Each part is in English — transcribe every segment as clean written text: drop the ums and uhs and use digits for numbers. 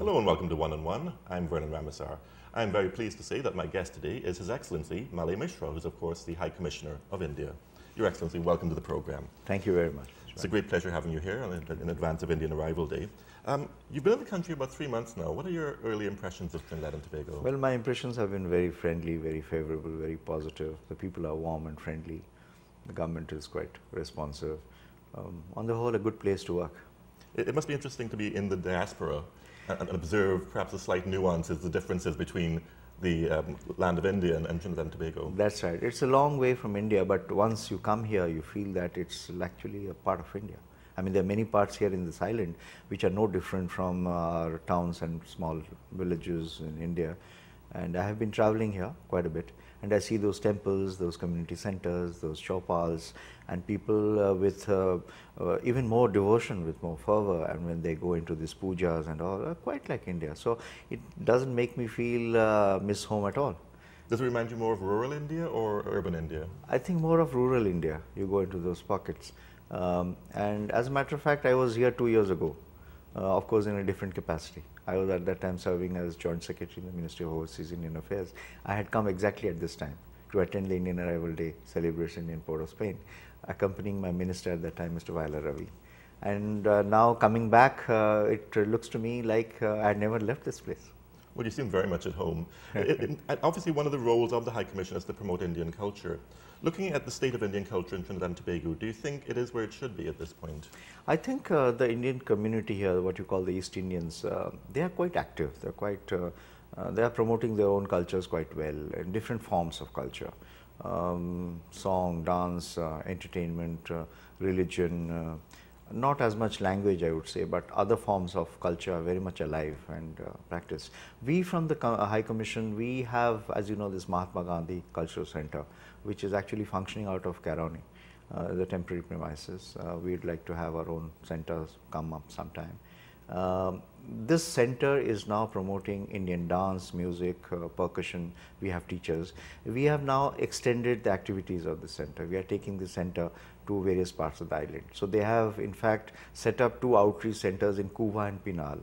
Hello and welcome to One on One. I'm Vernon Ramasar. I'm very pleased to say that my guest today is His Excellency Malay Mishra, who's of course the High Commissioner of India. Your Excellency, welcome to the program. Thank you very much. It's a great pleasure having you here in advance of Indian Arrival Day. You've been in the country about 3 months now. What are your early impressions of Trinidad and Tobago? Well, my impressions have been very friendly, very favorable, very positive. The people are warm and friendly. The government is quite responsive. On the whole, a good place to work. It must be interesting to be in the diaspora and observe perhaps the slight nuances, the differences between the land of India and Trinidad and Tobago. That's right. It's a long way from India, but once you come here, you feel that it's actually a part of India. I mean, there are many parts here in this island which are no different from our towns and small villages in India. And I have been traveling here quite a bit, and I see those temples, those community centers, those chowpals, and people with even more devotion, with more fervor, and when they go into these pujas and all, quite like India. So it doesn't make me feel miss home at all. Does it remind you more of rural India or urban India? I think more of rural India. You go into those pockets. And as a matter of fact, I was here 2 years ago, of course in a different capacity. I was at that time serving as Joint Secretary in the Ministry of Overseas Indian Affairs. I had come exactly at this time to attend the Indian Arrival Day celebration in Port of Spain, accompanying my minister at that time, Mr. Vaila Ravi. And now coming back, it looks to me like I had never left this place. Well, you seem very much at home. And obviously, one of the roles of the High Commission is to promote Indian culture. Looking at the state of Indian culture in Trinidad and Tobago, do you think it is where it should be at this point? I think the Indian community here, what you call the East Indians, they are quite active. They're quite, they are promoting their own cultures quite well, in different forms of culture. Song, dance, entertainment, religion, not as much language, I would say, but other forms of culture are very much alive and practiced. We from the High Commission, we have, as you know, this Mahatma Gandhi Cultural Center, which is actually functioning out of Karani, the temporary premises. We'd like to have our own centers come up sometime. This center is now promoting Indian dance, music, percussion. We have teachers. We have now extended the activities of the center. We are taking the center to various parts of the island. So they have in fact set up 2 outreach centers in Cuba and Pinal.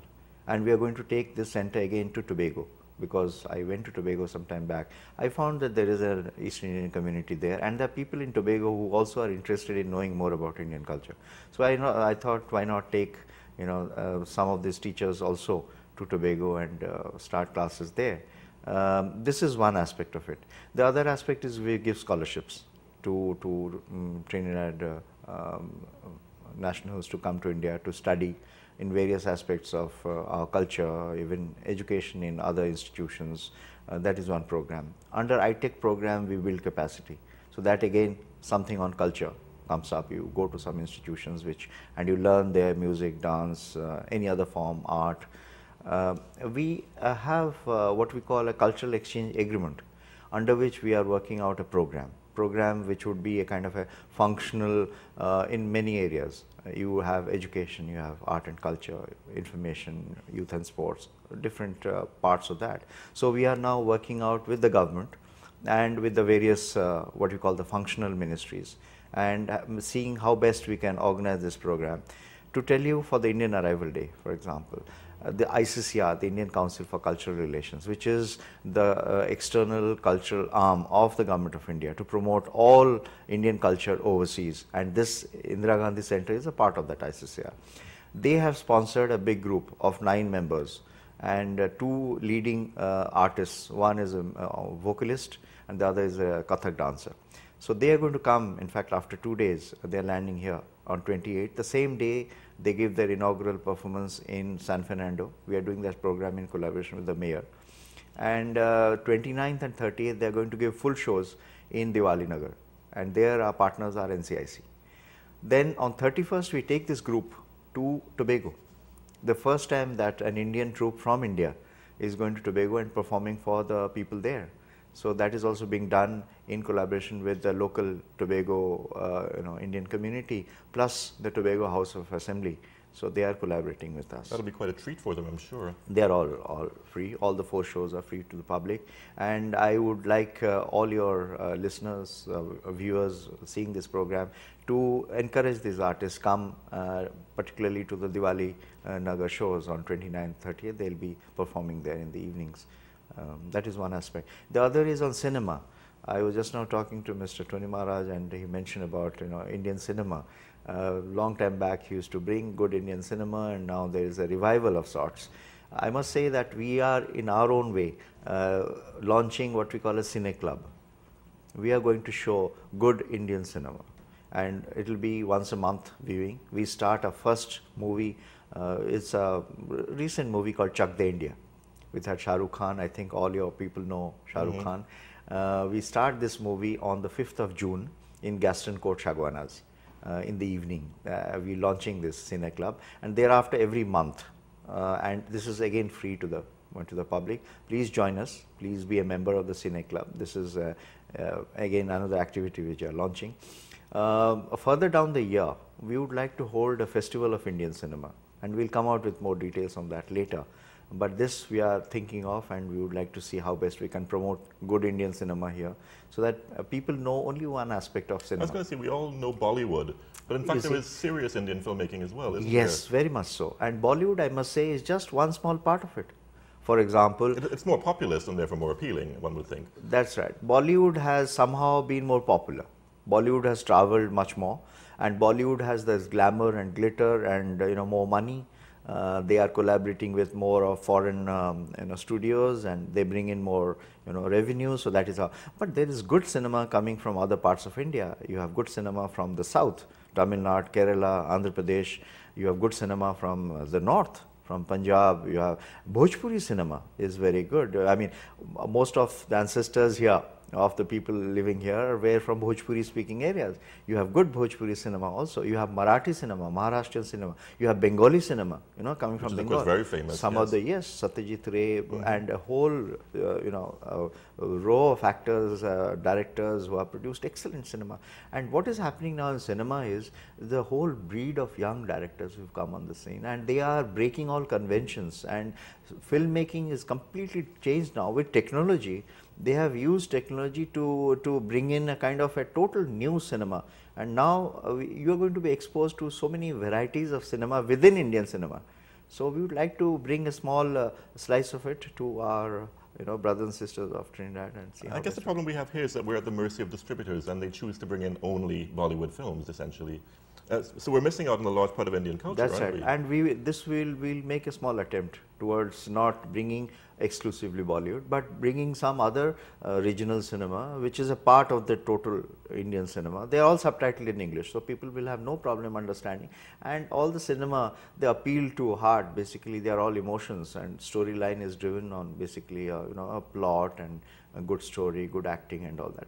And we are going to take this center again to Tobago, because I went to Tobago some time back. I found that there is an East Indian community there, and there are people in Tobago who also are interested in knowing more about Indian culture. So I thought, why not take some of these teachers also to Tobago and start classes there. This is one aspect of it. The other aspect is we give scholarships to Trinidad nationals to come to India to study in various aspects of our culture, even education in other institutions. That is one program. Under iTech program, we build capacity. So that again, something on culture comes up. You go to some institutions and you learn their music, dance, any other form, art. We have what we call a cultural exchange agreement, under which we are working out a program which would be a kind of a functional in many areas. You have education, you have art and culture, information, youth and sports, different parts of that. So we are now working out with the government and with the various what we call the functional ministries, and seeing how best we can organize this program. To tell you, for the Indian Arrival Day, for example, the ICCR, the Indian Council for Cultural Relations, which is the external cultural arm of the Government of India to promote all Indian culture overseas, and this Indira Gandhi Center is a part of that ICCR. They have sponsored a big group of 9 members and 2 leading artists. One is a vocalist and the other is a Kathak dancer. So they are going to come, in fact, after 2 days. They are landing here on 28th. The same day, they give their inaugural performance in San Fernando. We are doing that program in collaboration with the mayor. And 29th and 30th, they are going to give full shows in Diwali Nagar. And there our partners are NCIC. Then on 31st, we take this group to Tobago. The first time that an Indian troupe from India is going to Tobago and performing for the people there. So that is also being done in collaboration with the local Tobago Indian community, plus the Tobago House of Assembly. So they are collaborating with us. That'll be quite a treat for them, I'm sure. They are all free. All the 4 shows are free to the public. And I would like all your listeners, viewers seeing this program to encourage these artists, come particularly to the Diwali Nagar shows on 29th, 30th. They'll be performing there in the evenings. That is one aspect. The other is on cinema. I was just now talking to Mr. Tony Maharaj, and he mentioned about Indian cinema. Long time back he used to bring good Indian cinema, and now there is a revival of sorts. I must say that we are in our own way launching what we call a cine club. We are going to show good Indian cinema, and it will be once a month viewing. We start our first movie. It's a recent movie called Chak De India. We had Shah Rukh Khan. I think all your people know Shah Rukh Khan. We start this movie on the 5th of June in Gaston Court, Shagwanas. In the evening, we're launching this cine club, and thereafter every month, and this is again free to the public. Please join us. Please be a member of the cine club. This is again another activity which we are launching. Further down the year, we would like to hold a festival of Indian cinema, and we'll come out with more details on that later. But this we are thinking of, and we would like to see how best we can promote good Indian cinema here, so that people know only one aspect of cinema. I was going to say, we all know Bollywood, but in fact there is serious Indian filmmaking as well, isn't there? Yes, very much so. And Bollywood, I must say, is just one small part of it. For example, it's more populist and therefore more appealing, one would think. That's right. Bollywood has somehow been more popular. Bollywood has traveled much more, and Bollywood has this glamour and glitter and more money. They are collaborating with more of foreign studios, and they bring in more revenue. So that is how. But there is good cinema coming from other parts of India. You have good cinema from the south, Tamil Nadu, Kerala, Andhra Pradesh. You have good cinema from the north, from Punjab. You have Bhojpuri cinema is very good. I mean, most of the ancestors here of the people living here were from Bhojpuri speaking areas. You have good Bhojpuri cinema also. You have Marathi cinema, Maharashtrian cinema. You have Bengali cinema, coming from Bengal. Which is very famous. Some of the, Satyajit Ray and a whole, row of actors, directors who have produced excellent cinema. And what is happening now in cinema is the whole breed of young directors who've come on the scene, and they are breaking all conventions, and filmmaking is completely changed now with technology. They have used technology to bring in a kind of a total new cinema, and now you are going to be exposed to so many varieties of cinema within Indian cinema. So we would like to bring a small slice of it to our brothers and sisters of Trinidad, and see. I guess the problem we have here is that we're at the mercy of distributors, and they choose to bring in only Bollywood films, essentially. So we're missing out on a large part of Indian culture. That's right. We? And we'll make a small attempt towards not bringing exclusively Bollywood, but bringing some other regional cinema, which is a part of the total Indian cinema. They are all subtitled in English, so people will have no problem understanding. And all the cinema, they appeal to heart. Basically, they are all emotions, and storyline is driven on basically a plot and a good story, good acting, and all that.